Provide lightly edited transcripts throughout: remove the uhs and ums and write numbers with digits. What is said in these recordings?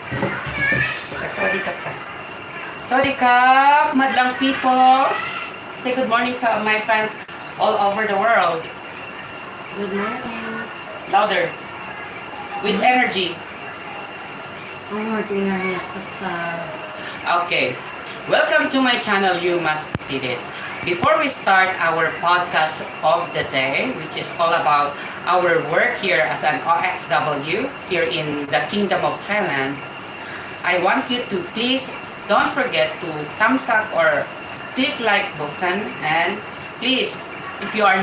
Sorry ka. Sorry ka, madlang people. Say good morning to my friends all over the world. Good morning. Louder. With energy. Okay. Welcome to my channel, You Must See This. Before we start our podcast of the day, which is all about our work here as an OFW here in the Kingdom of Thailand, I want you to please don't forget to thumbs up or click like button, and please, if you are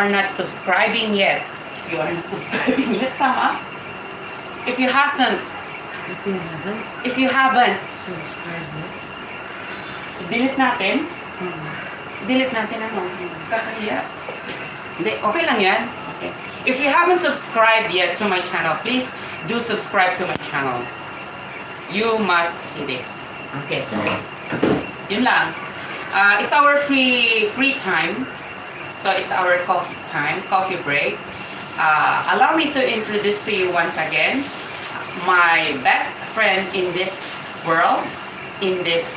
not subscribing yet, tama? If you haven't, delete natin. Delete natin ano? Kakahiya. Hindi, okay lang yan. Okay. If you haven't subscribed yet to my channel, please do subscribe to my channel. You must see this. Okay. Yun lang. It's our free time. So it's our coffee break. Allow me to introduce to you once again my best friend in this world, in this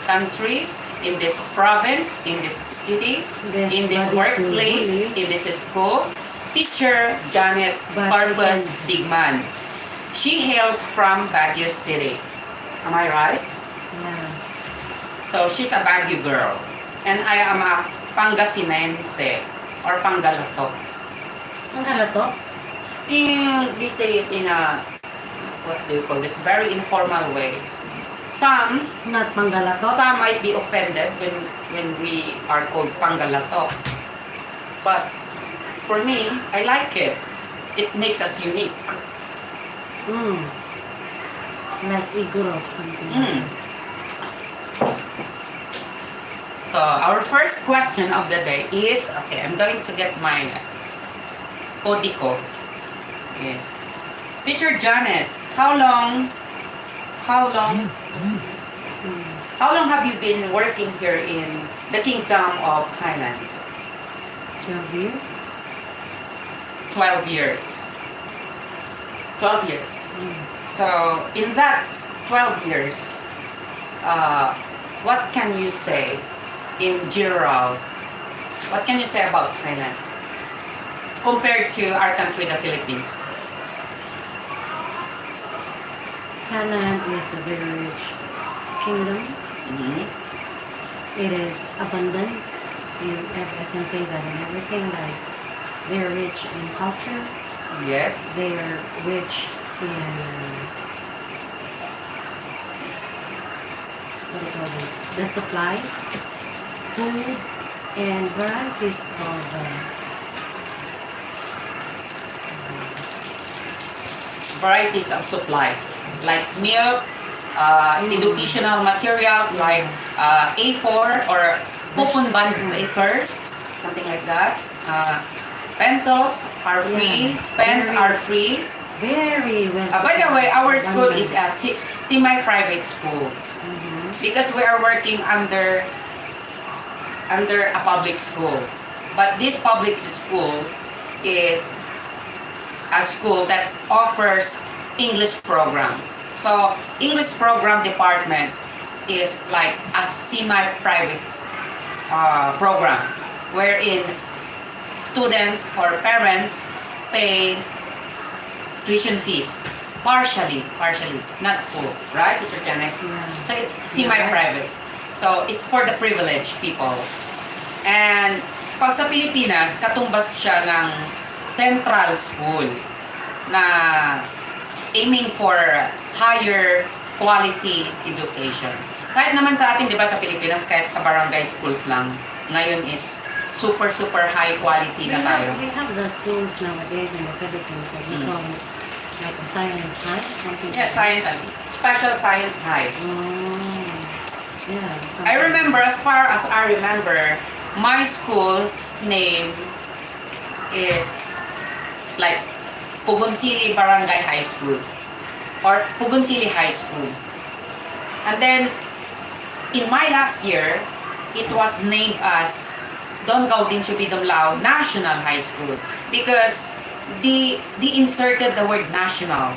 country, in this province, in this city, in this workplace, in this school, teacher Janet Barbas Digman. She hails from Baguio City. Am I right? Yeah. So she's a Baguio girl. And I am a Pangasinense or Pangalatok. Pangalatok? We say it in a, what do you call this, very informal way. Some Not Pangalatok? might be offended when we are called Pangalatok. But for me, I like it. It makes us unique. Like Igor or something. So our first question of the day is, okay, I'm going to get my Codico. Yes. Teacher Janet, how long have you been working here in the Kingdom of Thailand? 12 years? 12 years. 12 years. So, in that 12 years, what can you say in general? What can you say about Thailand compared to our country, the Philippines? Thailand is a very rich kingdom. It is abundant. I can say that in everything. Like, they're rich in culture. Yes. They're rich in what do you call this? The supplies, food, and varieties of supplies like milk, educational materials like A4 or coupon bond paper, something like that. Pencils are free. Pens are free. very well. By the way, our school is a semi-private school because we are working under a public school. But this public school is a school that offers English program. So English program department is like a semi-private program wherein students or parents pay tuition fees partially, not full, right, Teacher Janet? Yeah. So it's semi-private. So it's for the privileged people. And pag sa Pilipinas, katumbas siya ng central school na aiming for higher quality education. Kahit naman sa atin, di ba, sa Pilipinas, kahit sa barangay schools lang, ngayon is super high quality na tayo. We have the schools nowadays in the Philippines that we call like a science high, something. Yeah, special science high. Yeah. I remember, as far as I remember, my school's name is, it's like Pugunsili Barangay High School or Pugunsili High School. And then, in my last year, it was named as Don Gaudin Chubidom Lao National High School because they inserted the word national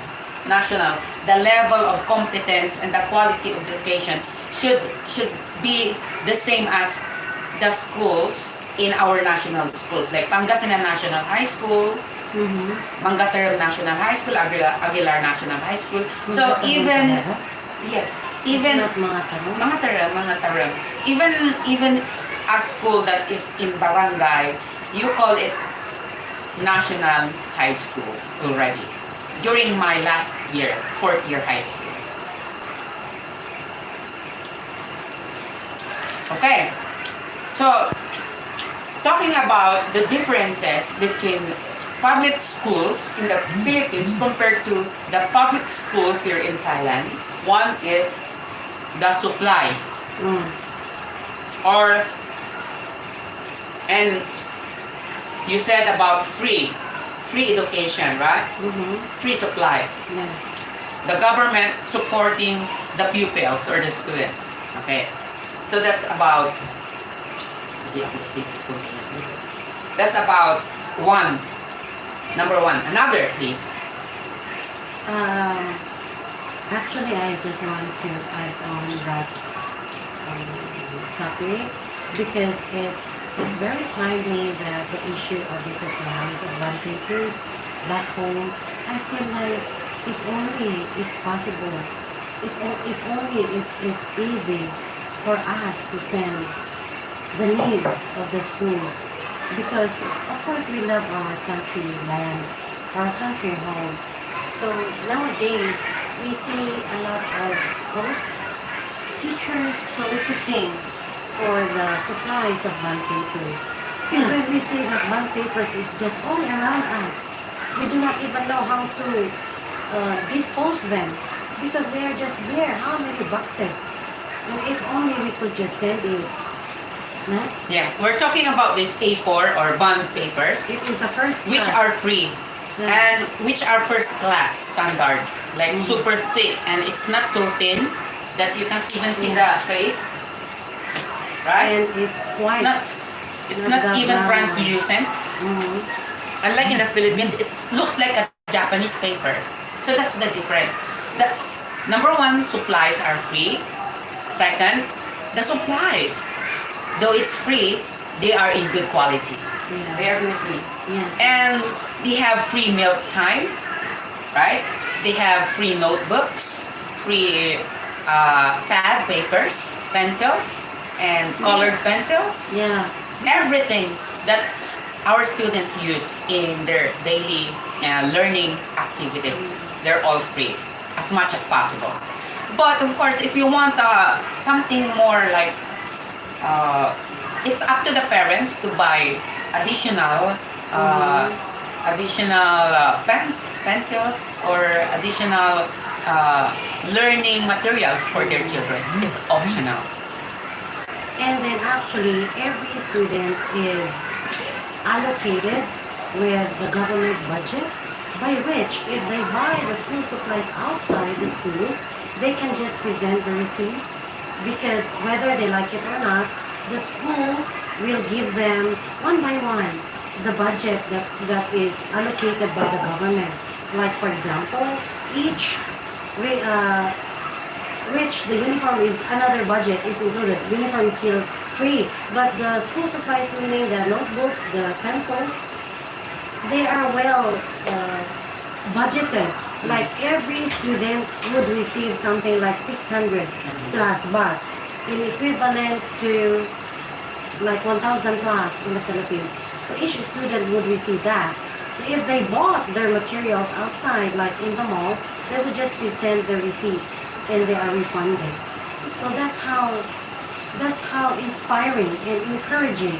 national, the level of competence and the quality of education should be the same as the schools in our national schools, like Pangasinan National High School, Mangatarab National High School, Aguilar National High School. So even yes, even mga taram. Even a school that is in barangay, you call it national high school already. During my last year, 4th year high school. Okay, so talking about the differences between public schools in the Philippines compared to the public schools here in Thailand, one is the supplies. And you said about free education, right? Free supplies. Yeah. The government supporting the pupils or the students. Okay, so that's about. That's about one. Number one. Another, please. Actually, I just want to add on that topic because it's very timely that the issue of the supplies of bond papers back home. I feel like if only it's possible, if only if it's easy for us to send the needs of the schools, because of course we love our country land, our country home. So nowadays we see a lot of posts, teachers soliciting for the supplies of bond papers. And when we see that bond papers is just all around us, we do not even know how to dispose them because they are just there. How many boxes? And if only we could just send it. No? Yeah, we're talking about this A4 or bond papers, It is the first which class. are free. Yeah. And which are first class standard, like super thick, and it's not so thin that you can't even see the face, right? And it's white. It's Not not that even brown. translucent. Unlike in the Philippines, it looks like a Japanese paper. So that's the difference. The number one, supplies are free. Second, the supplies, though it's free, they are in good quality. Yeah. They are really free. Yes. And they have free milk time, right? They have free notebooks, free pad papers, pencils, and colored pencils. Yeah. Everything that our students use in their daily learning activities, they're all free as much as possible. But of course, if you want something more like, it's up to the parents to buy additional pencils or additional learning materials for their children. It's optional. And then actually, every student is allocated with the government budget, by which if they buy the school supplies outside the school, they can just present the receipt because whether they like it or not, the school will give them one by one the budget that is allocated by the government. Like for example, which the uniform is another budget is included. Uniform is still free, but the school supplies, meaning the notebooks, the pencils, they are well budgeted. Like every student would receive something like 600 plus, but in equivalent to like 1,000 plus in the Philippines. So each student would receive that. So if they bought their materials outside, like in the mall, they would just present the receipt and they are refunded. So that's how inspiring and encouraging.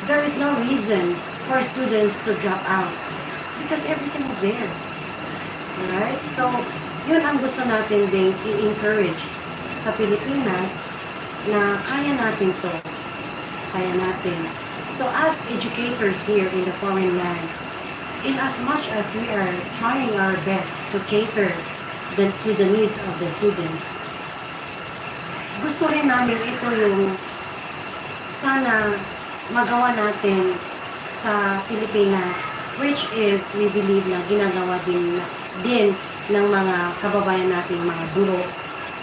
There is no reason for students to drop out because everything is there. Alright? So, yun ang gusto natin ding i-encourage sa Pilipinas na kaya natin to. Kaya natin. So, as educators here in the foreign land, in as much as we are trying our best to cater to the needs of the students, gusto rin namin ito yung sana magawa natin sa Pilipinas, which is we believe na ginagawa din din ng mga kababayan nating mga guro.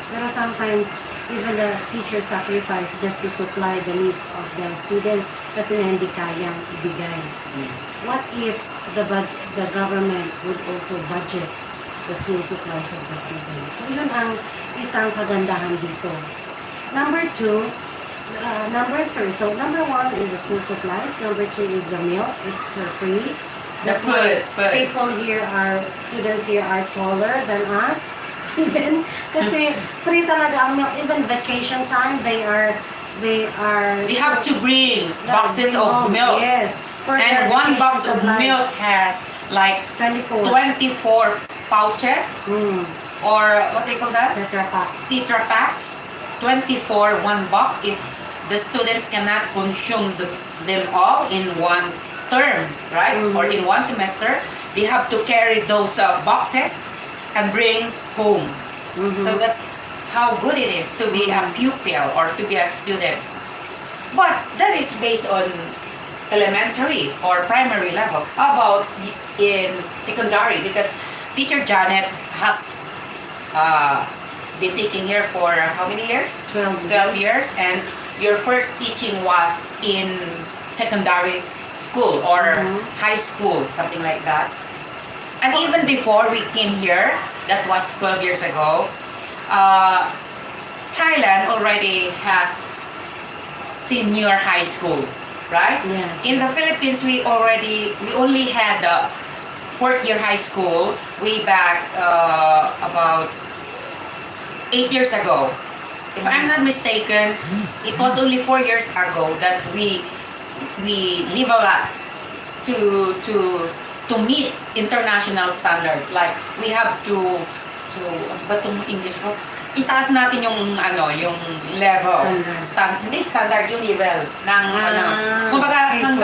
Pero sometimes, even the teachers sacrifice just to supply the needs of their students kasi nga hindi kayang ibigay. What if the government would also budget the school supplies of the students? So yun ang isang kagandahan dito. Number three. So number one is the school supplies. Number two is the milk. It's for free. That's why food. students here are taller than us. Even kasi free talaga ang milk. Even vacation time, they have to bring boxes bring of home. milk. Yes. For And their one vacation box of supplies. milk has like 24 pouches, or what they call that? Tetra Pak. Tetra packs. 24 one box. If the students cannot consume them all in one term, right? Or in one semester, they have to carry those boxes and bring home. So that's how good it is to be a pupil or to be a student. But that is based on elementary or primary level. How about in secondary? Because Teacher Janet has been teaching here for how many years? 12 years. And your first teaching was in secondary school or high school, something like that. And even before we came here, that was 12 years ago, Thailand already has senior high school, right? Yes. In the Philippines, we only had the fourth year high school way back about 8 years ago. If I'm not mistaken, it was only 4 years ago that we level up to meet international standards. Like we have to batong English ko, itaas natin yung yung level. Hindi standard, yung level ng kumbaga hanggang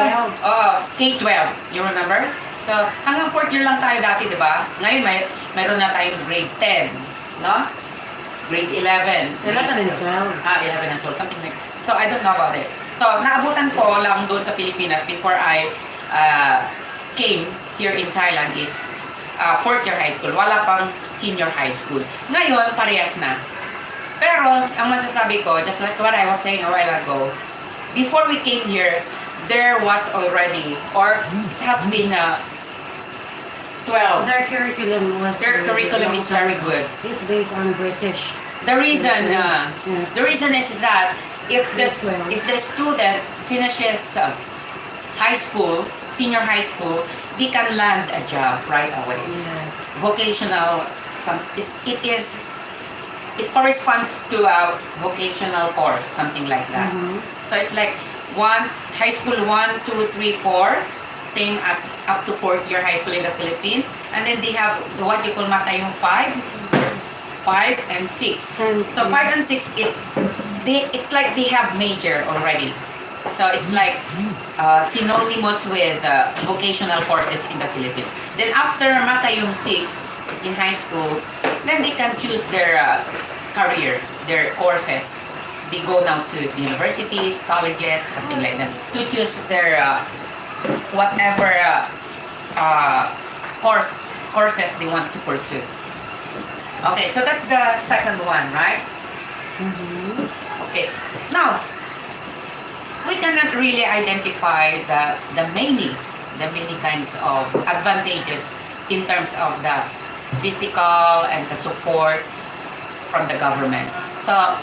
K-12, you remember? So hanggang 4th year lang tayo dati, di ba? Ngayon mayroon na tayong grade 10, no? Grade 11. 11 and 12. 11 and 12, something like. So I don't know about it. So naabutan ko lang doon sa Pilipinas before I came here in Thailand is 4th year high school. Wala pang senior high school. Ngayon, parehas na. Pero, ang masasabi ko, just like what I was saying a while ago, before we came here, there was already, or it has been 12. Their curriculum is very good. It's based on British. The reason is that if the student finishes high school, senior high school, they can land a job right away. Yes. Vocational, it corresponds to a vocational course, something like that. So it's like high school 1, 2, 3, 4, same as up to 4th year high school in the Philippines. And then they have what you call matayong 5 and 6. So 5 and 6, it's like they have major already. So it's like synonymous with vocational courses in the Philippines. Then after matayong 6 in high school, then they can choose their career, their courses. They go now to universities, colleges, something like that, to choose their whatever courses they want to pursue. Okay, so that's the second one, right? Okay, now we cannot really identify the many kinds of advantages in terms of the physical and the support from the government. So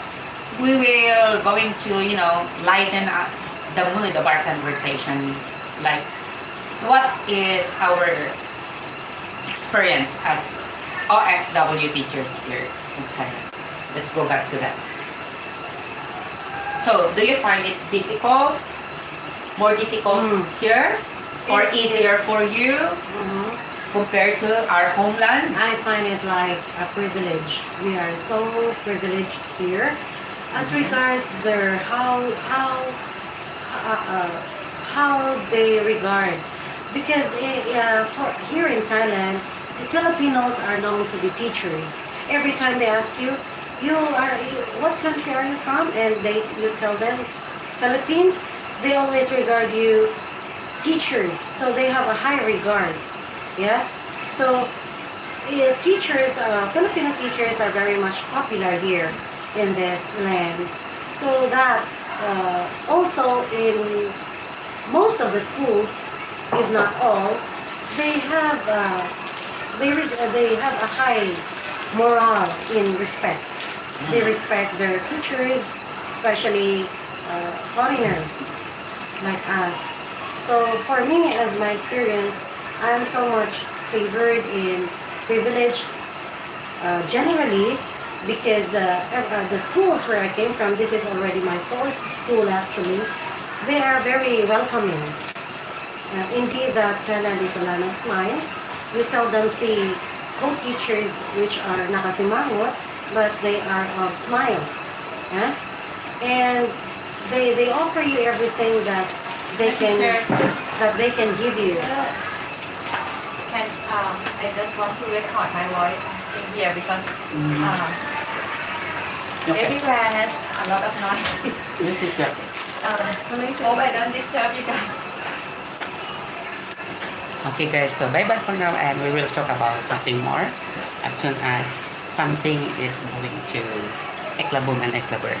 we will going to lighten up the mood of our conversation. Like, what is our experience as OFW teachers here in Thailand? Let's go back to that. So, do you find it difficult? More difficult here? Or easier for you compared to our homeland? I find it like a privilege. We are so privileged here. As regards their how they regard, because for here in Thailand, the Filipinos are known to be teachers. Every time they ask you, what country are you from? And you tell them Philippines. They always regard you teachers, so they have a high regard. Yeah. So teachers, Filipino teachers are very much popular here in this land. So that also in most of the schools, if not all, they have they have a high morale in respect. They respect their teachers, especially foreigners like us. So for me, as my experience, I am so much favored in privileged generally because the schools where I came from, this is already my fourth school actually, they are very welcoming. Indeed, Thailand is a land of smiles. We seldom see co-teachers which are nakasimangot, but they are of smiles. Yeah? And they offer you everything that they can give you. Can I just want to record my voice in here because everywhere has a lot of noise. This is good. Hope I don't disturb you guys. Okay guys, so bye bye for now, and we will talk about something more as soon as something is going to Eklabum and Eklaber.